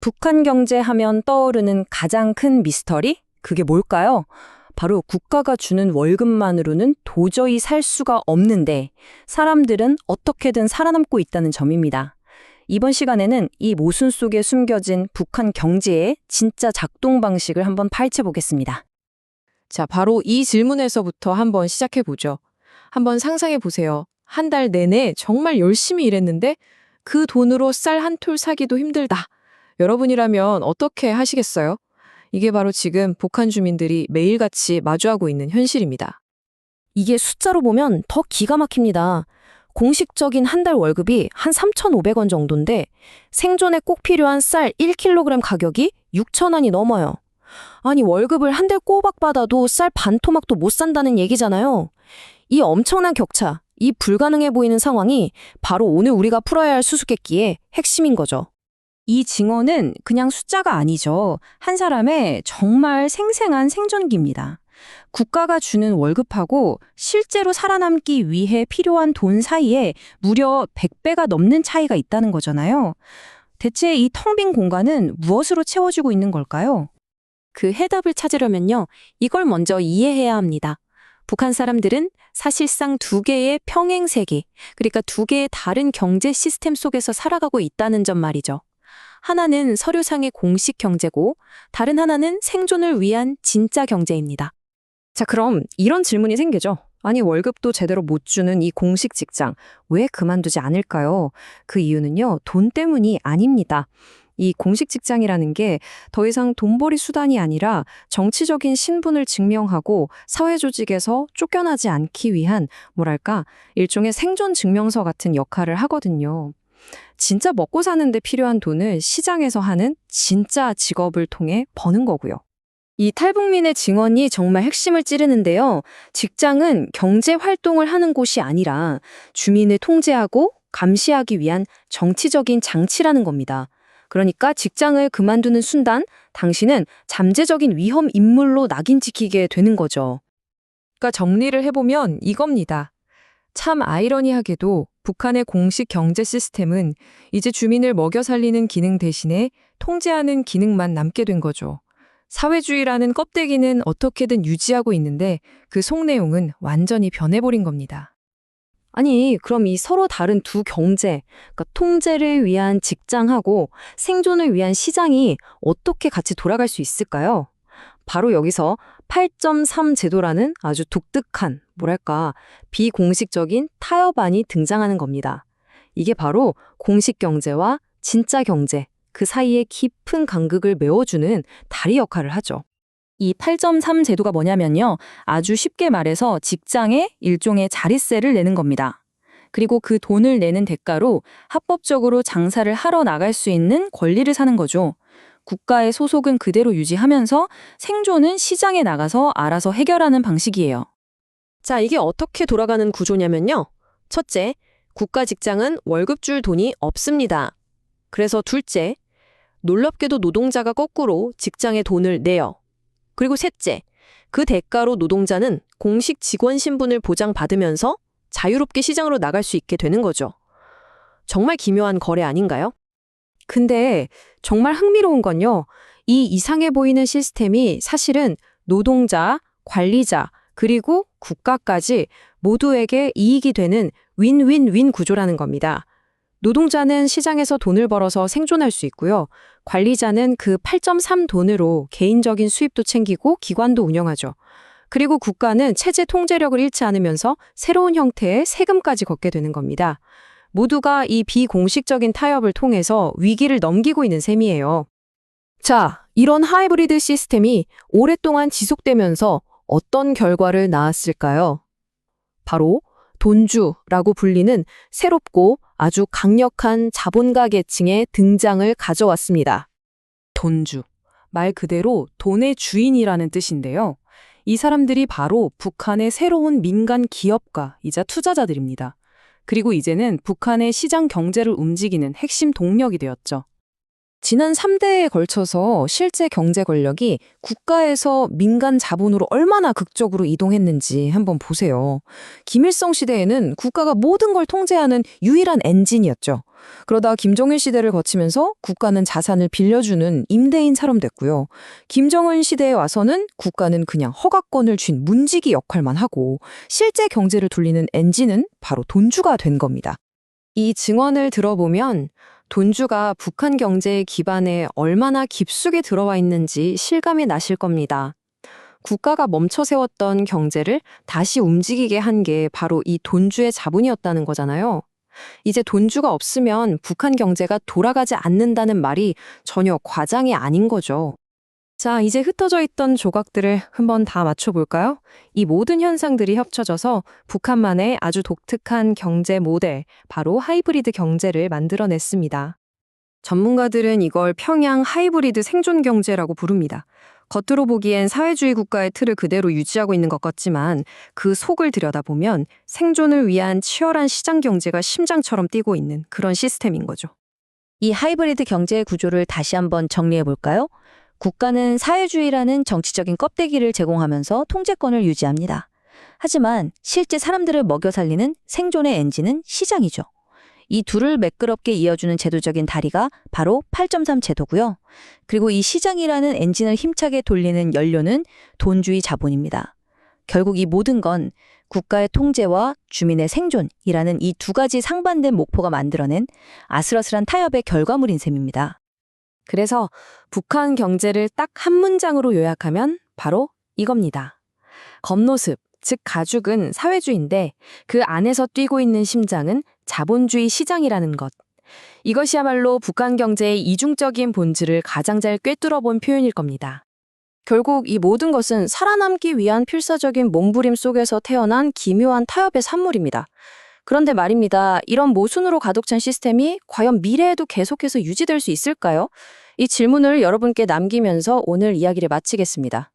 북한 경제 하면 떠오르는 가장 큰 미스터리? 그게 뭘까요? 바로 국가가 주는 월급만으로는 도저히 살 수가 없는데 사람들은 어떻게든 살아남고 있다는 점입니다. 이번 시간에는 이 모순 속에 숨겨진 북한 경제의 진짜 작동 방식을 한번 파헤쳐 보겠습니다. 자, 바로 이 질문에서부터 한번 시작해 보죠. 한번 상상해 보세요. 한 달 내내 정말 열심히 일했는데 그 돈으로 쌀 한 톨 사기도 힘들다. 여러분이라면 어떻게 하시겠어요? 이게 바로 지금 북한 주민들이 매일같이 마주하고 있는 현실입니다. 이게 숫자로 보면 더 기가 막힙니다. 공식적인 한 달 월급이 한 3,500원 정도인데 생존에 꼭 필요한 쌀 1kg 가격이 6,000원이 넘어요. 아니 월급을 한 달 꼬박 받아도 쌀 반 토막도 못 산다는 얘기잖아요. 이 엄청난 격차, 이 불가능해 보이는 상황이 바로 오늘 우리가 풀어야 할 수수께끼의 핵심인 거죠. 이 증오는 그냥 숫자가 아니죠. 한 사람의 정말 생생한 생존기입니다. 국가가 주는 월급하고 실제로 살아남기 위해 필요한 돈 사이에 무려 100배가 넘는 차이가 있다는 거잖아요. 대체 이 텅 빈 공간은 무엇으로 채워지고 있는 걸까요? 그 해답을 찾으려면요, 이걸 먼저 이해해야 합니다. 북한 사람들은 사실상 두 개의 평행 세계, 그러니까 두 개의 다른 경제 시스템 속에서 살아가고 있다는 점 말이죠. 하나는 서류상의 공식 경제고 다른 하나는 생존을 위한 진짜 경제입니다. 자, 그럼 이런 질문이 생기죠. 아니, 월급도 제대로 못 주는 이 공식 직장, 왜 그만두지 않을까요? 그 이유는요, 돈 때문이 아닙니다. 이 공식 직장이라는 게 더 이상 돈벌이 수단이 아니라 정치적인 신분을 증명하고 사회 조직에서 쫓겨나지 않기 위한 뭐랄까 일종의 생존 증명서 같은 역할을 하거든요. 진짜 먹고 사는데 필요한 돈을 시장에서 하는 진짜 직업을 통해 버는 거고요. 이 탈북민의 증언이 정말 핵심을 찌르는데요. 직장은 경제 활동을 하는 곳이 아니라 주민을 통제하고 감시하기 위한 정치적인 장치라는 겁니다. 그러니까 직장을 그만두는 순간 당신은 잠재적인 위험 인물로 낙인 찍히게 되는 거죠. 그러니까 정리를 해보면 이겁니다. 참 아이러니하게도 북한의 공식 경제 시스템은 이제 주민을 먹여 살리는 기능 대신에 통제하는 기능만 남게 된 거죠. 사회주의라는 껍데기는 어떻게든 유지하고 있는데 그 속 내용은 완전히 변해버린 겁니다. 아니, 그럼 이 서로 다른 두 경제, 그러니까 통제를 위한 직장하고 생존을 위한 시장이 어떻게 같이 돌아갈 수 있을까요? 바로 여기서 8.3 제도라는 아주 독특한, 뭐랄까, 비공식적인 타협안이 등장하는 겁니다. 이게 바로 공식 경제와 진짜 경제, 그 사이의 깊은 간극을 메워주는 다리 역할을 하죠. 이 8.3 제도가 뭐냐면요. 아주 쉽게 말해서 직장에 일종의 자릿세를 내는 겁니다. 그리고 그 돈을 내는 대가로 합법적으로 장사를 하러 나갈 수 있는 권리를 사는 거죠. 국가의 소속은 그대로 유지하면서 생존은 시장에 나가서 알아서 해결하는 방식이에요. 자, 이게 어떻게 돌아가는 구조냐면요. 첫째, 국가 직장은 월급 줄 돈이 없습니다. 그래서 둘째, 놀랍게도 노동자가 거꾸로 직장에 돈을 내요. 그리고 셋째, 그 대가로 노동자는 공식 직원 신분을 보장받으면서 자유롭게 시장으로 나갈 수 있게 되는 거죠. 정말 기묘한 거래 아닌가요? 근데 정말 흥미로운 건요. 이 이상해 보이는 시스템이 사실은 노동자, 관리자, 그리고 국가까지 모두에게 이익이 되는 윈윈윈 구조라는 겁니다. 노동자는 시장에서 돈을 벌어서 생존할 수 있고요. 관리자는 그 8.3 돈으로 개인적인 수입도 챙기고 기관도 운영하죠. 그리고 국가는 체제 통제력을 잃지 않으면서 새로운 형태의 세금까지 걷게 되는 겁니다. 모두가 이 비공식적인 타협을 통해서 위기를 넘기고 있는 셈이에요. 자, 이런 하이브리드 시스템이 오랫동안 지속되면서 어떤 결과를 낳았을까요? 바로 돈주라고 불리는 새롭고 아주 강력한 자본가 계층의 등장을 가져왔습니다. 돈주. 말 그대로 돈의 주인이라는 뜻인데요. 이 사람들이 바로 북한의 새로운 민간 기업가이자 투자자들입니다. 그리고 이제는 북한의 시장 경제를 움직이는 핵심 동력이 되었죠. 지난 3대에 걸쳐서 실제 경제 권력이 국가에서 민간 자본으로 얼마나 극적으로 이동했는지 한번 보세요. 김일성 시대에는 국가가 모든 걸 통제하는 유일한 엔진이었죠. 그러다 김정일 시대를 거치면서 국가는 자산을 빌려주는 임대인처럼 됐고요. 김정은 시대에 와서는 국가는 그냥 허가권을 쥔 문지기 역할만 하고 실제 경제를 돌리는 엔진은 바로 돈주가 된 겁니다. 이 증언을 들어보면 돈주가 북한 경제의 기반에 얼마나 깊숙이 들어와 있는지 실감이 나실 겁니다. 국가가 멈춰 세웠던 경제를 다시 움직이게 한 게 바로 이 돈주의 자본이었다는 거잖아요. 이제 돈주가 없으면 북한 경제가 돌아가지 않는다는 말이 전혀 과장이 아닌 거죠. 자, 이제 흩어져 있던 조각들을 한번 다 맞춰볼까요? 이 모든 현상들이 합쳐져서 북한만의 아주 독특한 경제 모델, 바로 하이브리드 경제를 만들어냈습니다. 전문가들은 이걸 평양 하이브리드 생존 경제라고 부릅니다. 겉으로 보기엔 사회주의 국가의 틀을 그대로 유지하고 있는 것 같지만 그 속을 들여다보면 생존을 위한 치열한 시장 경제가 심장처럼 뛰고 있는 그런 시스템인 거죠. 이 하이브리드 경제의 구조를 다시 한번 정리해 볼까요? 국가는 사회주의라는 정치적인 껍데기를 제공하면서 통제권을 유지합니다. 하지만 실제 사람들을 먹여 살리는 생존의 엔진은 시장이죠. 이 둘을 매끄럽게 이어주는 제도적인 다리가 바로 8.3 제도고요. 그리고 이 시장이라는 엔진을 힘차게 돌리는 연료는 돈주의 자본입니다. 결국 이 모든 건 국가의 통제와 주민의 생존이라는 이 두 가지 상반된 목표가 만들어낸 아슬아슬한 타협의 결과물인 셈입니다. 그래서 북한 경제를 딱 한 문장으로 요약하면 바로 이겁니다. 겉모습, 즉 가죽은 사회주의인데 그 안에서 뛰고 있는 심장은 자본주의 시장이라는 것. 이것이야말로 북한 경제의 이중적인 본질을 가장 잘 꿰뚫어 본 표현일 겁니다. 결국 이 모든 것은 살아남기 위한 필사적인 몸부림 속에서 태어난 기묘한 타협의 산물입니다. 그런데 말입니다. 이런 모순으로 가득 찬 시스템이 과연 미래에도 계속해서 유지될 수 있을까요? 이 질문을 여러분께 남기면서 오늘 이야기를 마치겠습니다.